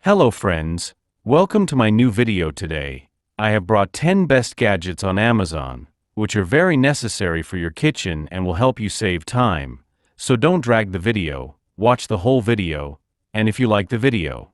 Hello friends, welcome to my new video today. I have brought 10 best gadgets on Amazon, which are very necessary for your kitchen and will help you save time. So don't drag the video, watch the whole video, and if you like the video,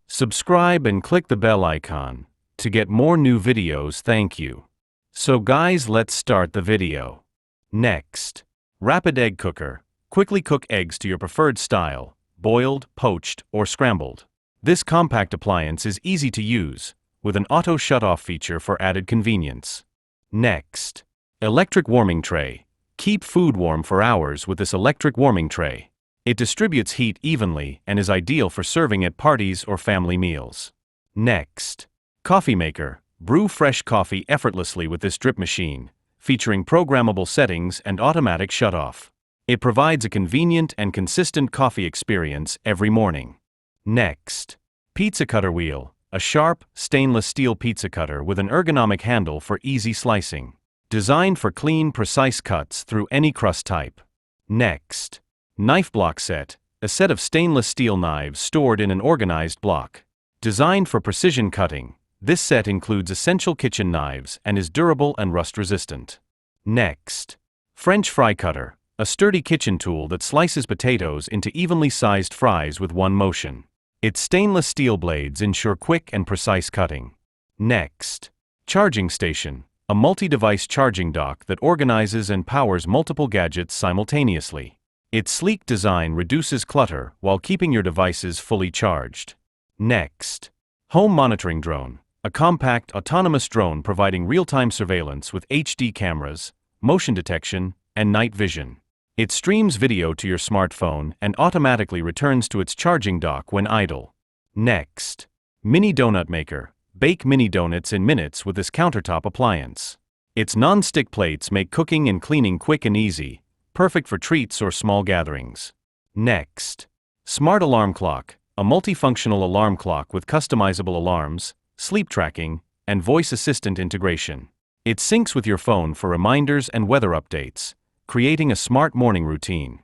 subscribe and click the bell icon to get more new videos. Thank you. So guys, let's start the video. Next, rapid egg cooker. Quickly cook eggs to your preferred style, boiled, poached, or scrambled. This compact appliance is easy to use, with an auto shut-off feature for added convenience. Next, electric warming tray. Keep food warm for hours with this electric warming tray. It distributes heat evenly and is ideal for serving at parties or family meals. Next, coffee maker. Brew fresh coffee effortlessly with this drip machine, featuring programmable settings and automatic shut-off. It provides a convenient and consistent coffee experience every morning. Next, pizza cutter wheel. A sharp, stainless steel pizza cutter with an ergonomic handle for easy slicing. Designed for clean, precise cuts through any crust type. Next, knife block set. A set of stainless steel knives stored in an organized block. Designed for precision cutting, this set includes essential kitchen knives and is durable and rust-resistant. Next, French fry cutter. A sturdy kitchen tool that slices potatoes into evenly sized fries with one motion. Its stainless steel blades ensure quick and precise cutting. Next, charging station. A multi-device charging dock that organizes and powers multiple gadgets simultaneously. Its sleek design reduces clutter while keeping your devices fully charged. Next, home monitoring drone. A compact, autonomous drone providing real-time surveillance with HD cameras, motion detection, and night vision. It streams video to your smartphone and automatically returns to its charging dock when idle. Next, mini donut maker. Bake mini donuts in minutes with this countertop appliance. Its non-stick plates make cooking and cleaning quick and easy, perfect for treats or small gatherings. Next, smart alarm clock. A multifunctional alarm clock with customizable alarms, sleep tracking, and voice assistant integration. It syncs with your phone for reminders and weather updates, creating a smart morning routine.